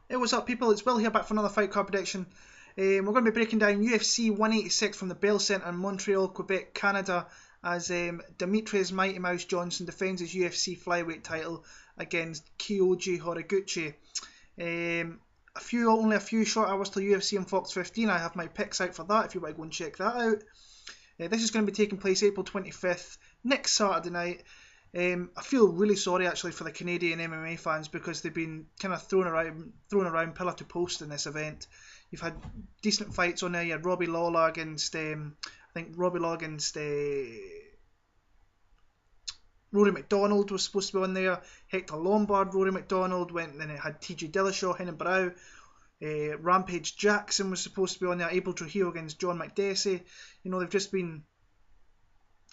Hey, what's up, people? It's Will here, back for another fight card prediction. We're going to be breaking down UFC 186 from the Bell Centre in Montreal, Quebec, Canada, as Demetrious Mighty Mouse Johnson defends his UFC flyweight title against Kyoji Horiguchi. Only a few short hours till UFC on Fox 15. I have my picks out for that if you want to go and check that out. This is going to be taking place April 25th, next Saturday night. I feel really sorry actually for the Canadian MMA fans because they've been kind of thrown around pillar to post in this event. You've had decent fights on there. You had Robbie Lawler against Rory McDonald was supposed to be on there. Hector Lombard, Rory McDonald went, and then it had TJ Dillashaw, Henning Brow. Rampage Jackson was supposed to be on there. Abel Trujillo against John Makdessi. You know, they've just been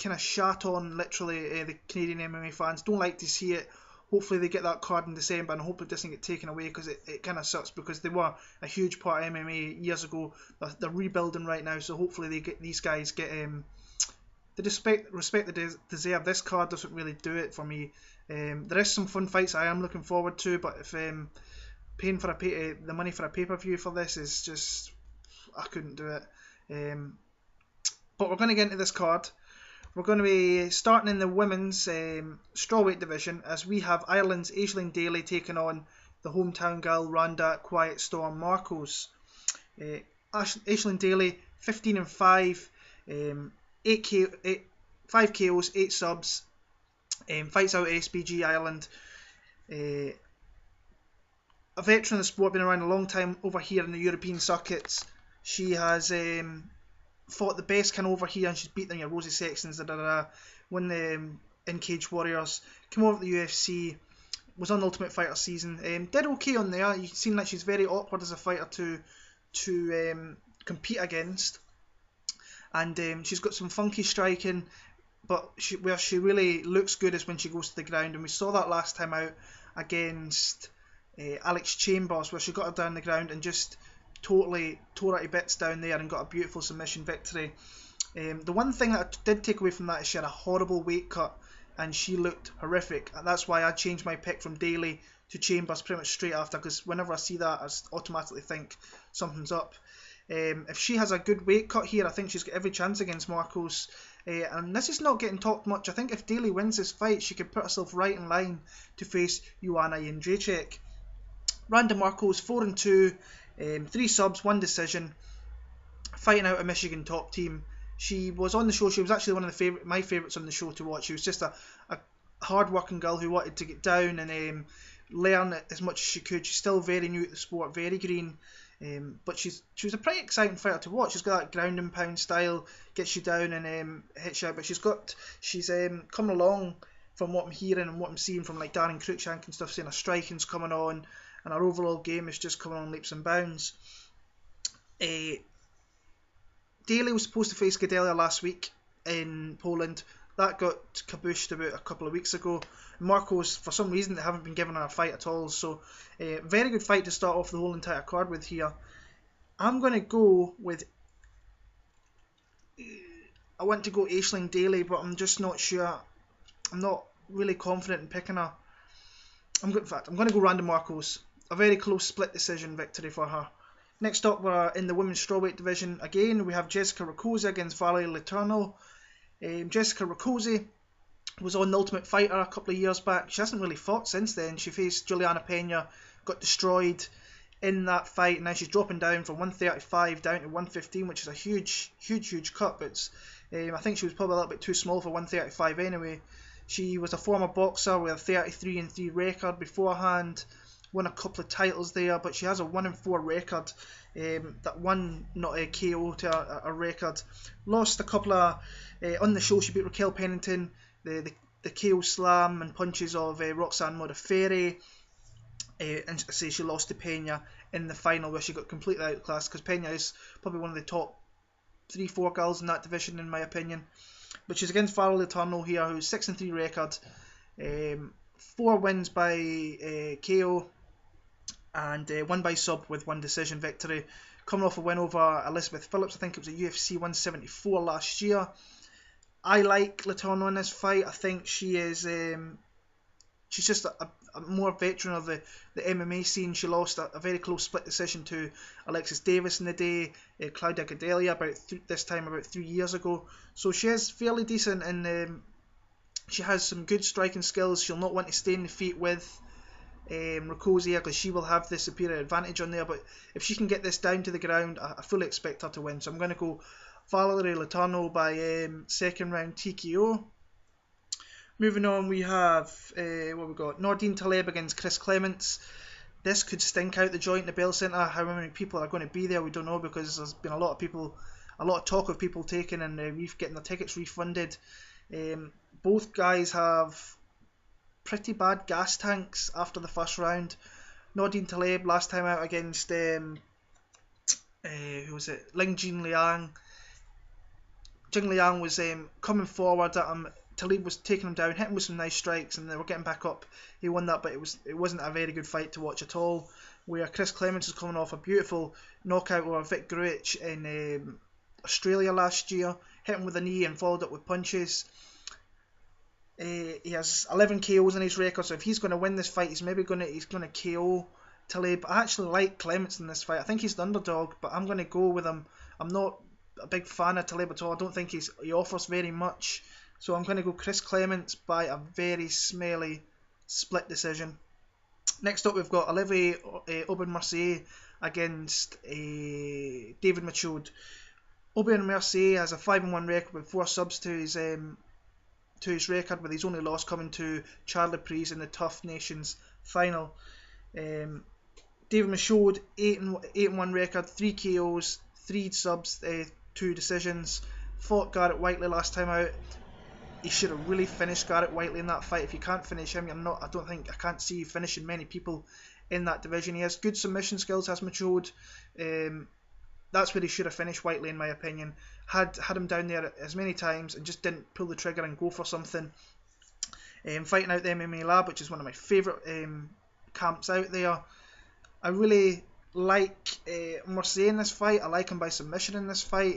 kind of shat on, literally. The Canadian MMA fans don't like to see it. Hopefully they get that card in December, and hope it doesn't get taken away, because it kind of sucks, because they were a huge part of MMA years ago. They're rebuilding right now, so hopefully these guys get the respect they deserve. This card doesn't really do it for me. There is some fun fights I am looking forward to, but if paying for the money for a pay-per-view for this is just, I couldn't do it. But we're going to get into this card. We're going to be starting in the women's strawweight division, as we have Ireland's Aisling Daly taking on the hometown girl Randa Quiet Storm Marcos. Aisling Daly 15-5, 5 KOs, 8 subs, fights out SBG Ireland. A veteran of the sport, been around a long time over here in the European circuits. She has fought the best kind of over here, and she's beaten your Rosie Sextons, won the In-Cage Warriors, came over to the UFC, was on Ultimate Fighter season, did okay on there. You seem like she's very awkward as a fighter to compete against, and she's got some funky striking, but where she really looks good is when she goes to the ground, and we saw that last time out against Alex Chambers, where she got her down the ground and just totally tore her to bits down there and got a beautiful submission victory. The one thing that I did take away from that is she had a horrible weight cut, and she looked horrific. That's why I changed my pick from Daly to Chambers pretty much straight after, because whenever I see that, I automatically think something's up. If she has a good weight cut here, I think she's got every chance against Marcos. And this is not getting talked much. I think if Daly wins this fight, she could put herself right in line to face Joanna Jędrzejczyk. Randa Marcos 4-2, 3 subs, 1 decision, fighting out a Michigan top team. She was on the show. She was actually one of my favourites on the show to watch. She was just a hard-working girl who wanted to get down and learn as much as she could. She's still very new at the sport, very green, but she was a pretty exciting fighter to watch. She's got that ground and pound style, gets you down and hits you out. But she's coming along from what I'm hearing and what I'm seeing from like Darren Cruikshank and stuff, saying her striking's coming on, and our overall game is just coming on leaps and bounds. Daly was supposed to face Gadelia last week in Poland. That got kabooshed about a couple of weeks ago. Marcos, for some reason, they haven't been giving her a fight at all. So, very good fight to start off the whole entire card with here. I'm going to go with... I want to go Aisling Daly, but I'm just not sure. I'm not really confident in picking her. I'm going to go Randa Marcos. A very close split decision victory for her. Next up, we're in the women's strawweight division. Again, we have Jessica Rackozy against Valerie Letourneau. Jessica Rackozy was on the Ultimate Fighter a couple of years back. She hasn't really fought since then. She faced Juliana Pena, got destroyed in that fight, and now she's dropping down from 135 down to 115, which is a huge cut. But I think she was probably a little bit too small for 135 anyway. She was a former boxer with a 33-3 record beforehand. Won a couple of titles there, but she has a 1-4 record. That one not a KO to a record. Lost a couple of on the show. She beat Raquel Pennington. The KO slam and punches of Roxanne Modafferi. And say she lost to Pena in the final, where she got completely outclassed, because Pena is probably one of the top 3-4 girls in that division in my opinion. But she's against Valerie Letourneau here, who's 6-3 record. 4 wins by KO. And 1 by sub with 1 decision victory. Coming off a win over Elizabeth Phillips, I think it was at UFC 174 last year. I like Letourneau in this fight. I think she is she's just a more veteran of the MMA scene. She lost a very close split decision to Alexis Davis in the day, Claudia Gadelha this time about 3 years ago. So she is fairly decent, and she has some good striking skills. She'll not want to stay in the feet with Rackozy, because she will have the superior advantage on there. But if she can get this down to the ground, I fully expect her to win. So I'm going to go Valerie Letourneau by second round TKO. Moving on, we have what we got. Nordine Taleb against Chris Clements. This could stink out the joint in the Bell Centre. How many people are going to be there, we don't know, because there's been a lot of talk of people taking and getting their tickets refunded. Both guys have pretty bad gas tanks after the first round. Nordine Taleb last time out against who was it? Jing Liang. Jing Liang was coming forward at him. Taleb was taking him down, hitting with some nice strikes, and they were getting back up. He won that, but it wasn't a very good fight to watch at all. Where Chris Clements is coming off a beautiful knockout over Vic Gruich in Australia last year, hit him with a knee and followed up with punches. He has 11 KOs in his record, so if he's going to win this fight, he's going to KO Taleb. I actually like Clements in this fight. I think he's the underdog, but I'm going to go with him. I'm not a big fan of Taleb at all. I don't think he offers very much. So I'm going to go Chris Clements by a very smelly split decision. Next up, we've got Olivier Aubin-Mercier against David Michaud. Aubin-Mercier has a 5-1 record with 4 subs to his record, with his only loss coming to Charles Laprise in the Tough Nations final. David Michaud, 8-1 record, 3 KOs, 3 subs, 2 decisions. Fought Garrett Whiteley last time out. He should have really finished Garrett Whiteley in that fight. If you can't finish him, I can't see you finishing many people in that division. He has good submission skills, has Michaud. That's where he should have finished Whiteley, in my opinion. Had him down there as many times and just didn't pull the trigger and go for something. Fighting out the MMA Lab, which is one of my favourite camps out there. I really like Mercier in this fight. I like him by submission in this fight.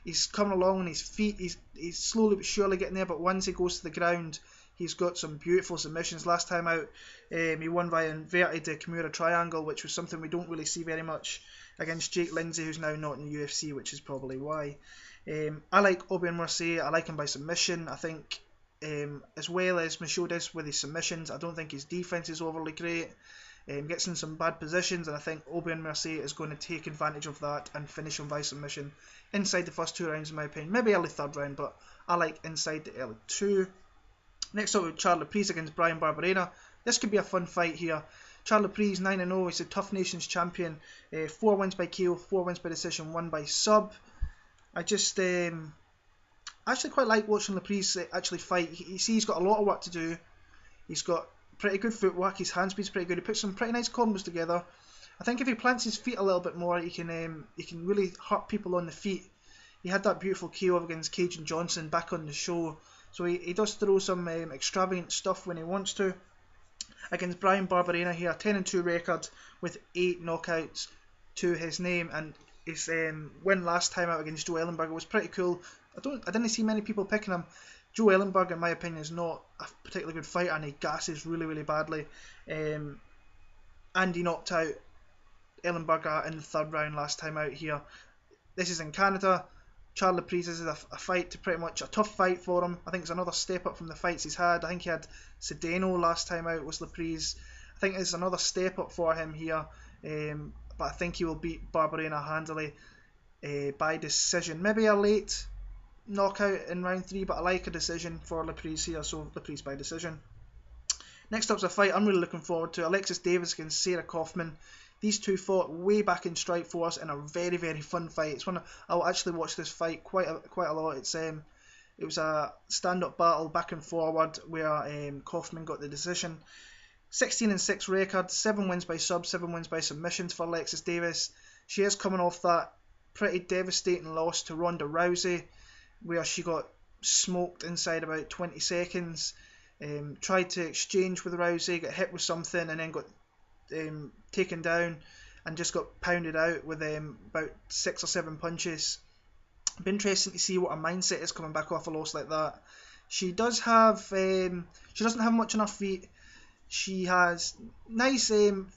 He's coming along on his feet. He's slowly but surely getting there, but once he goes to the ground, he's got some beautiful submissions. Last time out, he won by inverted Kimura triangle, which was something we don't really see very much against Jake Lindsay, who's now not in the UFC, which is probably why. I like Aubin-Mercier. I like him by submission. I think, as well as Michaud is with his submissions, I don't think his defense is overly great. Gets in some bad positions, and I think Aubin-Mercier is going to take advantage of that and finish him by submission inside the first 2 rounds, in my opinion. Maybe early 3rd round, but I like inside the early 2. Next up, with Charles Laprise against Bryan Barberena. This could be a fun fight here. Charles Laprise, 9-0. He's a Tough Nations champion. 4 wins by KO, 4 wins by decision, 1 by sub. I just actually quite like watching Laprise actually fight. He's got a lot of work to do. He's got pretty good footwork. His hand speed's pretty good. He puts some pretty nice combos together. I think if he plants his feet a little bit more, he can really hurt people on the feet. He had that beautiful KO against Kyoji Johnson back on the show. So he does throw some extravagant stuff when he wants to. Against Bryan Barberena here, 10-2 record with 8 knockouts to his name, and his win last time out against Joe Ellenberger was pretty cool. I didn't see many people picking him. Joe Ellenberger, in my opinion, is not a particularly good fighter, and he gasses really, really badly. And he knocked out Ellenberger in the 3rd round last time out here. This is in Canada. Charles Laprise is a fight to pretty much a tough fight for him. I think it's another step up from the fights he's had. I think he had Sedano last time out, was Laprise. I think it's another step up for him here. But I think he will beat Barberena handily by decision. Maybe a late knockout in round 3, but I like a decision for Laprise here, so Laprise by decision. Next up's a fight I'm really looking forward to. Alexis Davis against Sarah Kaufman. These two fought way back in Strikeforce in a very, very fun fight. It's one I'll actually watch this fight quite a lot. It was a stand-up battle back and forward where Kaufman got the decision. 16-6 record, 7 wins by sub, 7 wins by submissions for Alexis Davis. She is coming off that pretty devastating loss to Ronda Rousey, where she got smoked inside about 20 seconds. Tried to exchange with Rousey, got hit with something, and then got taken down and just got pounded out with about 6 or 7 punches. It'd be interesting to see what her mindset is coming back off a loss like that. She does have she doesn't have much on her feet. She has nice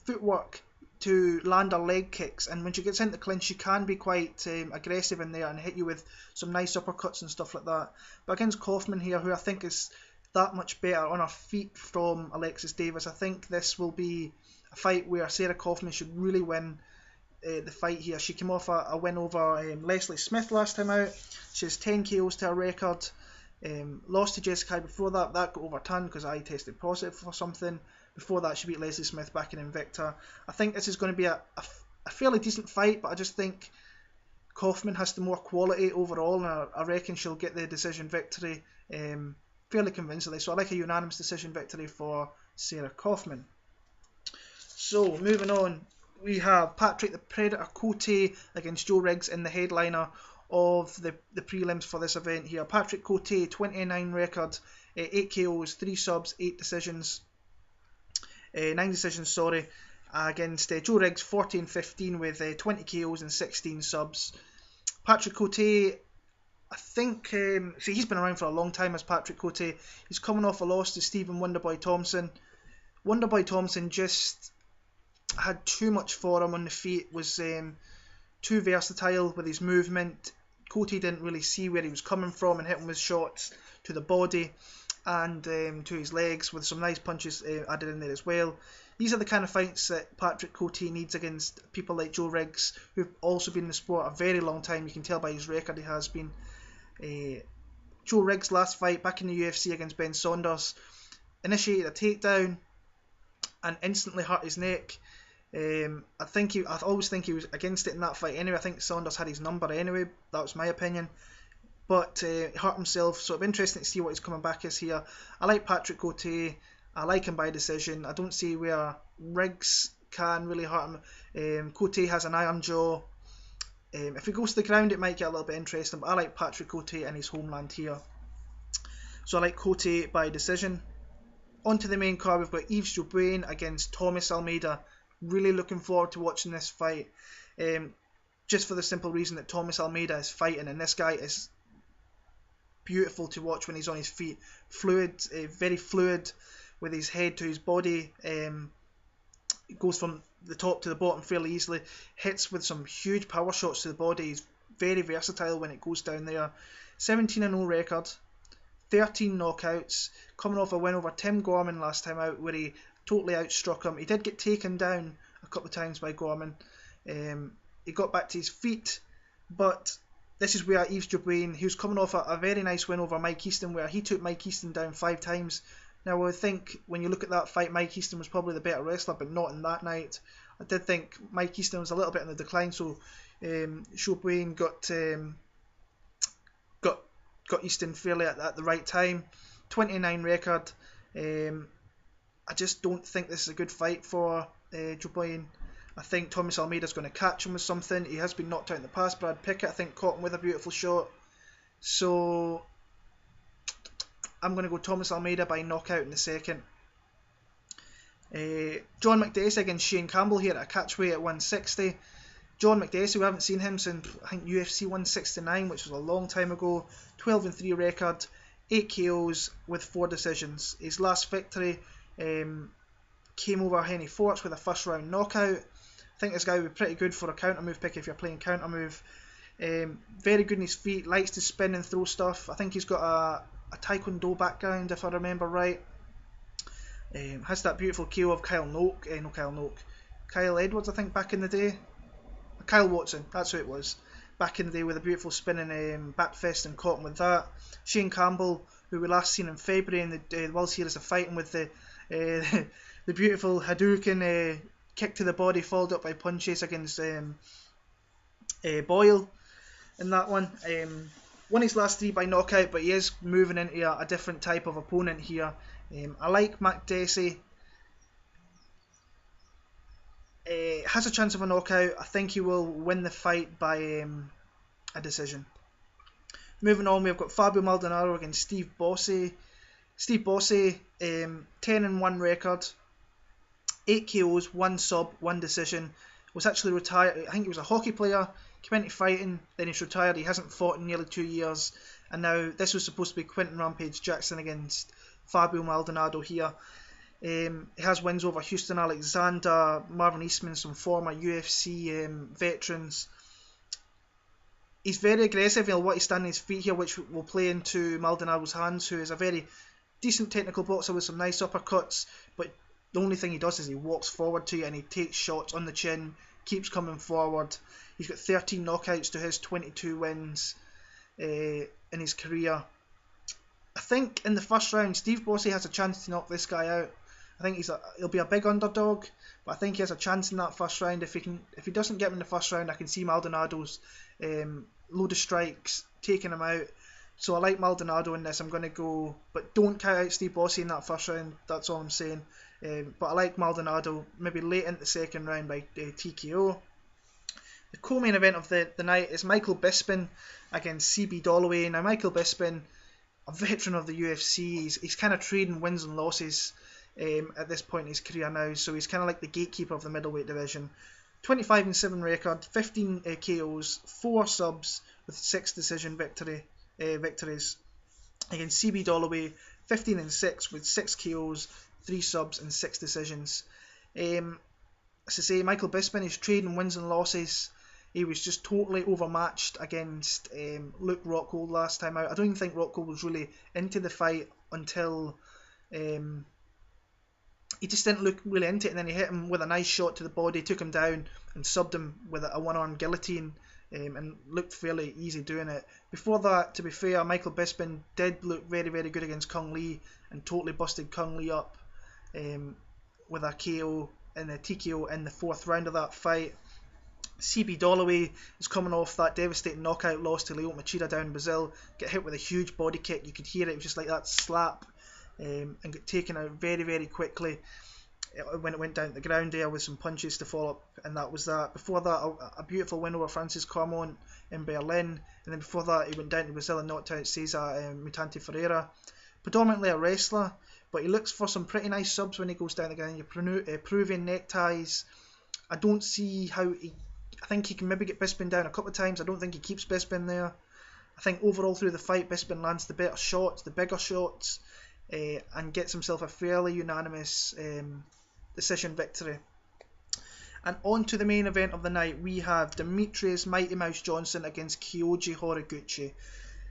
footwork to land her leg kicks, and when she gets into clinch she can be quite aggressive in there and hit you with some nice uppercuts and stuff like that. But against Kaufman here, who I think is that much better on her feet from Alexis Davis, I think this will be a fight where Sarah Kaufman should really win the fight here. She came off a win over Leslie Smith last time out. She has 10 KOs to her record. Lost to Jessica before that. That got overturned because I tested positive for something. Before that, she beat Leslie Smith back in Invicta. I think this is going to be a fairly decent fight, but I just think Kaufman has the more quality overall, and I reckon she'll get the decision victory fairly convincingly. So I like a unanimous decision victory for Sarah Kaufman. So moving on, we have Patrick the Predator Cote against Joe Riggs in the headliner of the prelims for this event here. Patrick Cote, 29 record, 8 KOs, 3 subs, 8 decisions, 9 decisions, sorry, against Joe Riggs, 14-15 with 20 KOs and 16 subs. Patrick Cote, I think, see, he's been around for a long time as Patrick Cote. He's coming off a loss to Stephen Wonderboy Thompson. Wonderboy Thompson just had too much for him on the feet, was too versatile with his movement. Cote didn't really see where he was coming from and hit him with shots to the body and to his legs with some nice punches added in there as well. These are the kind of fights that Patrick Cote needs against people like Joe Riggs, who've also been in the sport a very long time. You can tell by his record he has been. Joe Riggs' last fight back in the UFC against Ben Saunders initiated a takedown and instantly hurt his neck. I always think he was against it in that fight anyway. I think Saunders had his number anyway. That was my opinion. But he hurt himself, so it'll be interesting to see what he's coming back as here. I like Patrick Cote. I like him by decision. I don't see where Riggs can really hurt him. Cote has an iron jaw. If he goes to the ground, it might get a little bit interesting, but I like Patrick Cote and his homeland here. So I like Cote by decision. On to the main card, we've got Yves Jabouin against Thomas Almeida. Really looking forward to watching this fight, just for the simple reason that Thomas Almeida is fighting, and this guy is beautiful to watch when he's on his feet. Fluid, very fluid with his head to his body. It goes from the top to the bottom fairly easily. Hits with some huge power shots to the body. He's very versatile when it goes down there. 17-0 record, 13 knockouts, coming off a win over Tim Gorman last time out where he totally outstruck him. He did get taken down a couple of times by Gorman. He got back to his feet, but this is where Yves Jabouin, he was coming off a very nice win over Mike Easton, where he took Mike Easton down 5 times. Now I would think when you look at that fight, Mike Easton was probably the better wrestler, but not in that night. I did think Mike Easton was a little bit in the decline, so Jabouin got Easton fairly at the right time. 29 record. I just don't think this is a good fight for Jabouin. I think Thomas Almeida's going to catch him with something. He has been knocked out in the past. Brad Pickett, I think, caught him with a beautiful shot. So I'm going to go Thomas Almeida by knockout in the second. John Makdessi against Shane Campbell here at a catchweight at 160. John Makdessi, we haven't seen him since I think UFC 169, which was a long time ago. 12-3 record, 8 KOs with 4 decisions. His last victory came over Henny Forts with a first round knockout. I think this guy would be pretty good for a counter move pick if you're playing counter move. Very good in his feet, likes to spin and throw stuff. I think he's got a Taekwondo background if I remember right. Has that beautiful KO of Kyle Edwards, I think, back in the day. Kyle Watson, that's who it was. Back in the day with a beautiful spinning back fist and caught him with that. Shane Campbell, who we last seen in February in the World Series of Fighting with the beautiful Hadouken kick to the body followed up by punches against Boyle in that one. Won his last 3 by knockout, but he is moving into a different type of opponent here. I like Makdessi. Has a chance of a knockout. I think he will win the fight by a decision. Moving on, we've got Fabio Maldonado against Steve Bosse. Steve Bosse, 10-1 record, 8 KOs, 1 sub, 1 decision. Was actually retired. I think he was a hockey player. Came into fighting, then he's retired. He hasn't fought in nearly 2 years, and now this was supposed to be Quentin Rampage Jackson against Fabio Maldonado here. He has wins over Houston Alexander, Marvin Eastman, some former UFC veterans. He's very aggressive. He'll want to stand on his feet here, which will play into Maldonado's hands, who is a very decent technical boxer with some nice uppercuts, but the only thing he does is he walks forward to you and he takes shots on the chin, keeps coming forward. He's got 13 knockouts to his 22 wins in his career. I think in the first round, Steve Bosse has a chance to knock this guy out. I think he'll be a big underdog, but I think he has a chance in that first round. If he doesn't get him in the first round, I can see Maldonado's load of strikes taking him out. So I like Maldonado in this. I'm going to go, but don't count out Steve Bosse in that first round. That's all I'm saying. But I like Maldonado maybe late into the second round by TKO. The co-main event of the night is Michael Bisping against CB Dolloway. Now Michael Bisping, a veteran of the UFC, he's kind of trading wins and losses at this point in his career now, so he's kind of like the gatekeeper of the middleweight division. 25-7 record, 15 KOs, 4 subs with 6 decision victories against CB Dolloway. 15-6 with 6 KOs, 3 subs and 6 decisions. As I say, Michael Bisping is trading wins and losses. He was just totally overmatched against Luke Rockhold last time out. I don't even think Rockhold was really into the fight until he just didn't look really into it, and then he hit him with a nice shot to the body, took him down and subbed him with a one-arm guillotine, and looked fairly easy doing it. Before that, to be fair, Michael Bisping did look very, very good against Kung Lee and totally busted Kung Lee up with a KO and a TKO in the 4th round of that fight. CB Dolloway is coming off that devastating knockout loss to Lyoto Machida down in Brazil. Get hit with a huge body kick. You could hear it was just like that slap, and get taken out very, very quickly when it went down to the ground there with some punches to follow up, and that was that. Before that, a beautiful win over Francis Carmont in Berlin, and then before that he went down to Brazil and knocked out Cesar Mutante Ferreira. Predominantly a wrestler, but he looks for some pretty nice subs when he goes down the ground. You're Peruvian neckties. I don't see how I think he can maybe get Bisping down a couple of times. I don't think he keeps Bisping there. I think overall through the fight, Bisping lands the better shots, the bigger shots, and gets himself a fairly unanimous decision victory. And on to the main event of the night, we have Demetrious Mighty Mouse Johnson against Kyoji Horiguchi.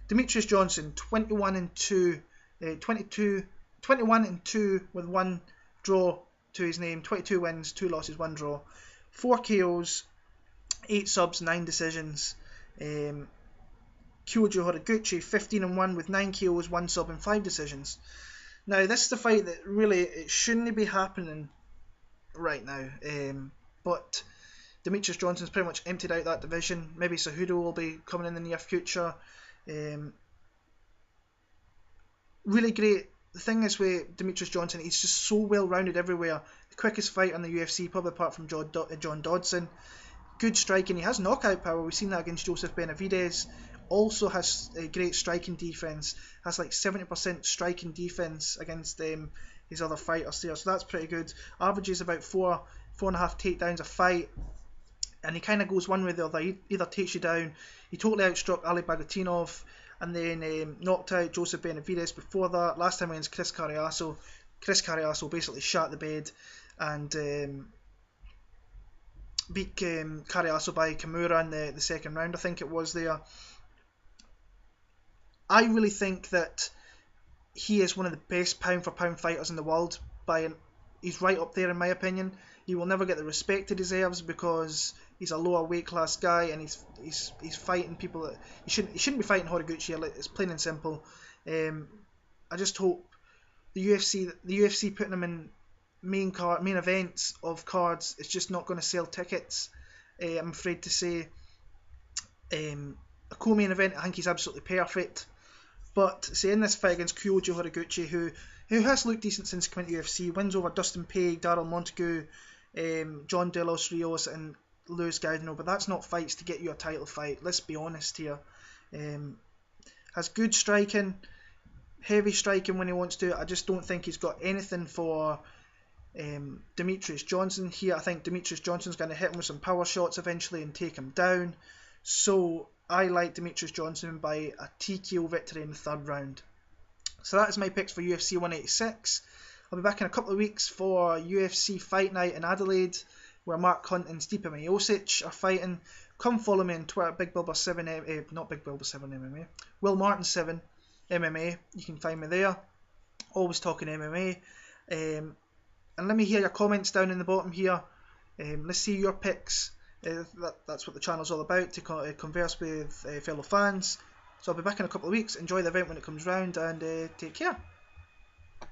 Demetrious Johnson, 21-2 with 1 draw to his name, 22 wins, 2 losses, 1 draw, 4 KOs, 8 subs, 9 decisions. Kyoji Horiguchi, 15-1 with 9 KOs, 1 sub and 5 decisions. Now this is the fight that really it shouldn't be happening right now, but Demetrious Johnson's pretty much emptied out that division. Maybe Cejudo will be coming in the near future. Really great. The thing is with Demetrious Johnson, he's just so well rounded everywhere. The quickest fight on the UFC, probably apart from John Dodson. Good striking. He has knockout power. We've seen that against Joseph Benavidez. Also has a great striking defense. Has like 70% striking defense against his other fighters there. So that's pretty good. Averages about 4.5 takedowns a fight. And he kind of goes one way or the other. He either takes you down. He totally outstruck Ali Bagatinov. And then knocked out Joseph Benavidez before that. Last time against Chris Carriasso. Chris Carriasso basically shot the bed and beat Carriasso by Kimura in the second round, I think it was there. I really think that he is one of the best pound for pound fighters in the world. He's right up there in my opinion. He will never get the respect he deserves because he's a lower weight class guy and he's fighting people that he shouldn't be fighting Horiguchi. It's plain and simple. I just hope the UFC putting him in main events of cards is just not going to sell tickets. I'm afraid to say. A co-main event, I think he's absolutely perfect. But say in this fight against Kyoji Horiguchi, who has looked decent since coming to UFC, wins over Dustin Paige, Daryl Montague, John De Los Rios and Luis Gaudino, but that's not fights to get you a title fight, let's be honest here. Has good striking, heavy striking when he wants to. I just don't think he's got anything for Demetrious Johnson here. I think Demetrious Johnson's going to hit him with some power shots eventually and take him down. So I like Demetrious Johnson by a TKO victory in the 3rd round. So that is my picks for UFC 186. I'll be back in a couple of weeks for UFC Fight Night in Adelaide, where Mark Hunt and Stipe Miocic are fighting. Come follow me on Twitter, Big Bilber 7, not Big Bilber 7 MMA, Will Martin 7 MMA. You can find me there. Always talking MMA. And let me hear your comments down in the bottom here. Let's see your picks. That's what the channel's all about, to converse with fellow fans. So I'll be back in a couple of weeks. Enjoy the event when it comes round, and take care.